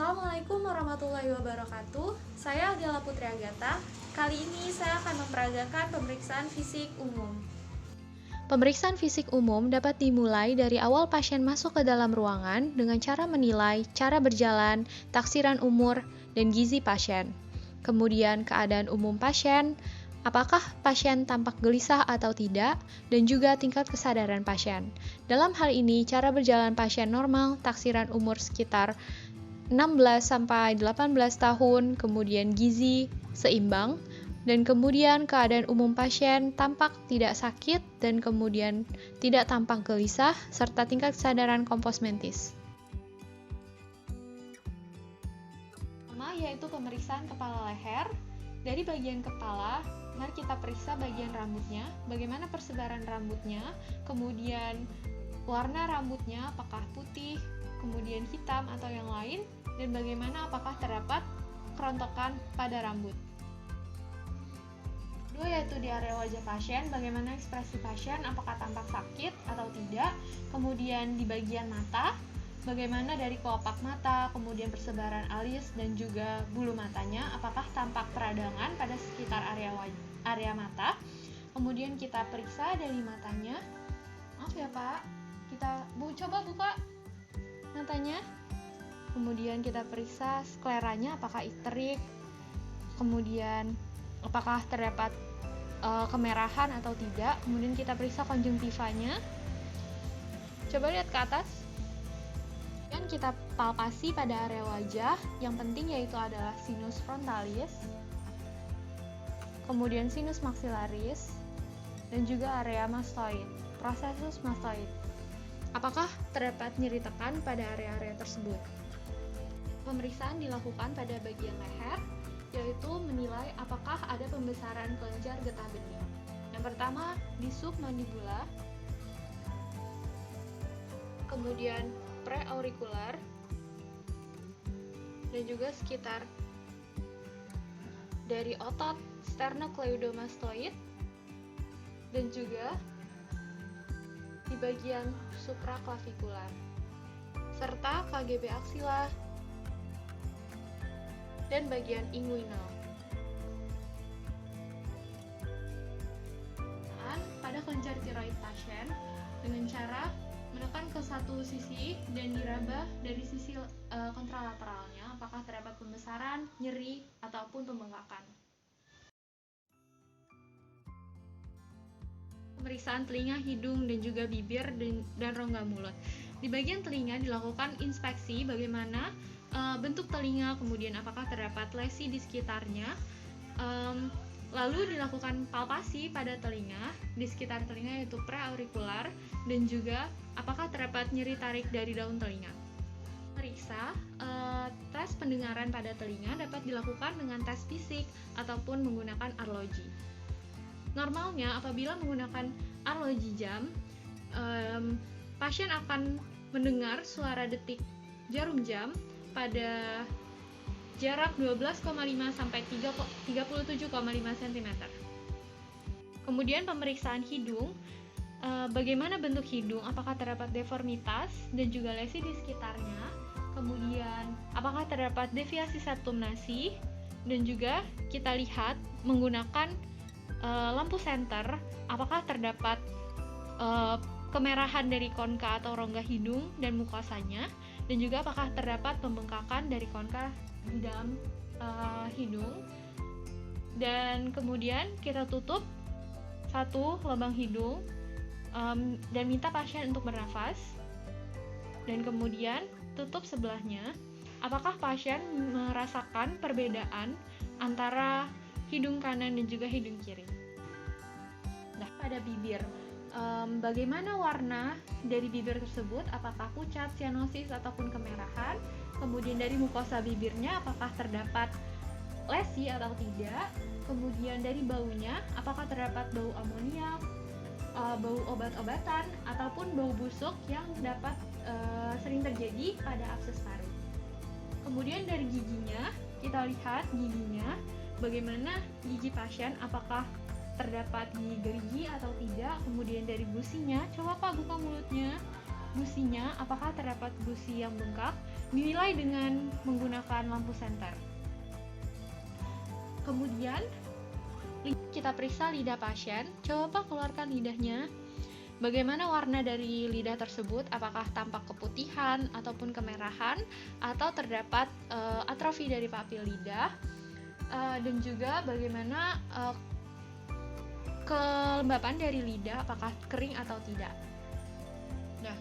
Assalamualaikum warahmatullahi wabarakatuh. Saya Adela Putri Agatha. Kali ini saya akan memperagakan pemeriksaan fisik umum. Pemeriksaan fisik umum dapat dimulai dari awal pasien masuk ke dalam ruangan dengan cara menilai cara berjalan, taksiran umur, dan gizi pasien. Kemudian keadaan umum pasien, apakah pasien tampak gelisah atau tidak, dan juga tingkat kesadaran pasien. Dalam hal ini, cara berjalan pasien normal, taksiran umur sekitar 16 sampai 18 tahun, kemudian gizi seimbang, dan kemudian keadaan umum pasien tampak tidak sakit dan kemudian tidak tampak gelisah, serta tingkat kesadaran kompos mentis. Pertama yaitu pemeriksaan kepala leher. Dari bagian kepala, mari kita periksa bagian rambutnya, bagaimana persebaran rambutnya, kemudian warna rambutnya apakah putih, kemudian hitam atau yang lain, dan bagaimana apakah terdapat kerontokan pada rambut. Kedua yaitu di area wajah pasien, bagaimana ekspresi pasien, apakah tampak sakit atau tidak, kemudian di bagian mata, bagaimana dari kelopak mata, kemudian persebaran alis dan juga bulu matanya, apakah tampak peradangan pada sekitar area mata. Kemudian kita periksa dari matanya. Maaf ya Pak, kita coba buka matanya. Kemudian kita periksa skleranya apakah ikterik, kemudian apakah terdapat kemerahan atau tidak. Kemudian kita periksa konjungtivanya. Coba lihat ke atas. Dan kita palpasi pada area wajah. Yang penting yaitu adalah sinus frontalis, kemudian sinus maxillaris, dan juga area mastoid, processus mastoid. Apakah terdapat nyeri tekan pada area-area tersebut? Pemeriksaan dilakukan pada bagian leher, yaitu menilai apakah ada pembesaran kelenjar getah bening. Yang pertama di submandibula, kemudian preaurikular, dan juga sekitar dari otot sternocleidomastoid, dan juga di bagian supraklavikular, serta KGB aksila dan bagian inguinal. Pada kelenjar tiroid pasien dengan cara menekan ke satu sisi dan diraba dari sisi kontralateralnya, apakah terdapat pembesaran, nyeri, ataupun pembengkakan. Pemeriksaan telinga, hidung, dan juga bibir dan rongga mulut. Di bagian telinga dilakukan inspeksi bagaimana bentuk telinga, kemudian apakah terdapat lesi di sekitarnya. Lalu dilakukan palpasi pada telinga, di sekitar telinga yaitu preaurikular, dan juga apakah terdapat nyeri tarik dari daun telinga. Periksa tes pendengaran pada telinga dapat dilakukan dengan tes fisik ataupun menggunakan arloji. Normalnya apabila menggunakan arloji jam, pasien akan mendengar suara detik jarum jam pada jarak 12,5 sampai 37,5 cm. Kemudian pemeriksaan hidung, bagaimana bentuk hidung, apakah terdapat deformitas dan juga lesi di sekitarnya. Kemudian apakah terdapat deviasi septum nasi, dan juga kita lihat menggunakan lampu senter, apakah terdapat kemerahan dari konka atau rongga hidung dan mukosanya, dan juga apakah terdapat pembengkakan dari konka di dalam hidung. Dan kemudian kita tutup satu lubang hidung dan minta pasien untuk bernafas, dan kemudian tutup sebelahnya. Apakah pasien merasakan perbedaan antara hidung kanan dan juga hidung kiri? Nah, pada bibir, bagaimana warna dari bibir tersebut, apakah pucat, sianosis, ataupun kemerahan. Kemudian dari mukosa bibirnya, apakah terdapat lesi atau tidak. Kemudian dari baunya, apakah terdapat bau amoniak, bau obat-obatan, ataupun bau busuk yang dapat sering terjadi pada abses paru. Kemudian dari giginya, kita lihat giginya, bagaimana gigi pasien, apakah terdapat gigi gerigi atau tidak. Kemudian dari gusinya, coba Pak buka mulutnya. gusinya, apakah terdapat gusi yang bengkak, dinilai dengan menggunakan lampu senter. Kemudian kita periksa lidah pasien. Coba keluarkan lidahnya. Bagaimana warna dari lidah tersebut? Apakah tampak keputihan ataupun kemerahan, atau terdapat atrofi dari papil lidah? Dan juga bagaimana kelembapan dari lidah, apakah kering atau tidak. Nah,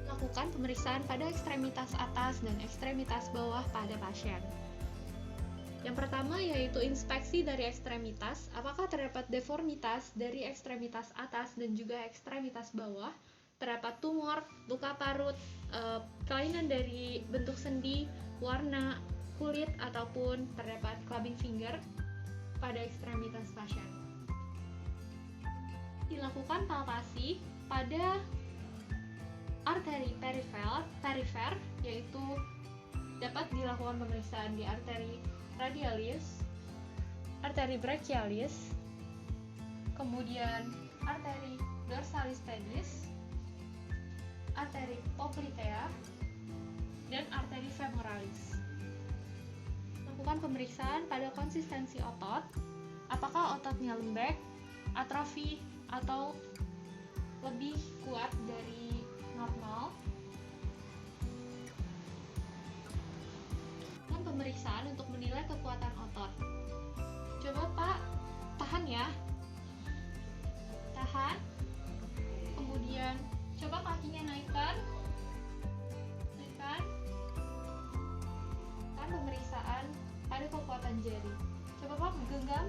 lakukan pemeriksaan pada ekstremitas atas dan ekstremitas bawah pada pasien. Yang pertama yaitu inspeksi dari ekstremitas, apakah terdapat deformitas dari ekstremitas atas dan juga ekstremitas bawah, terdapat tumor, luka parut, kelainan dari bentuk sendi, warna, kulit, ataupun terdapat clubbing finger pada ekstremitas pasien. Dilakukan palpasi pada arteri perifer, yaitu dapat dilakukan pemeriksaan di arteri radialis, arteri brachialis, kemudian arteri dorsalis pedis, arteri poplitea, dan arteri femoralis. Lakukan pemeriksaan pada konsistensi otot, apakah ototnya lembek, atrofi, atau lebih kuat dari normal. Pemeriksaan untuk menilai kekuatan otot. Coba Pak, tahan ya. Tahan. Kemudian coba kakinya naikkan. Naikkan. Kan pemeriksaan pada kekuatan jari. Coba Pak genggam.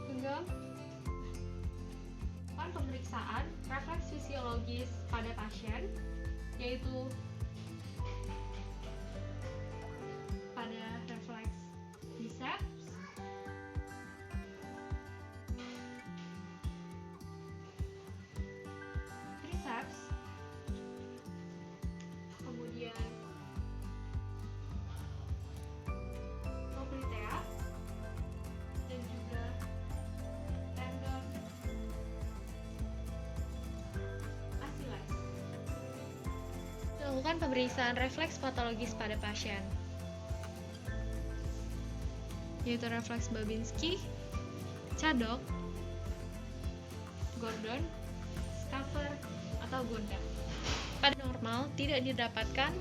Genggam. Kan pemeriksaan refleks fisiologis pada pasien, yaitu pada refleks biceps, triceps, kemudian poplitea, dan juga tendon Achilles. Lakukan pemeriksaan refleks patologis pada pasien, yaitu refleks Babinski, Cadok, Gordon, Stafford, atau Gonda. Pada normal, tidak didapatkan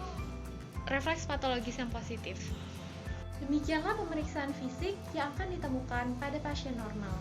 refleks patologis yang positif. Demikianlah pemeriksaan fisik yang akan ditemukan pada pasien normal.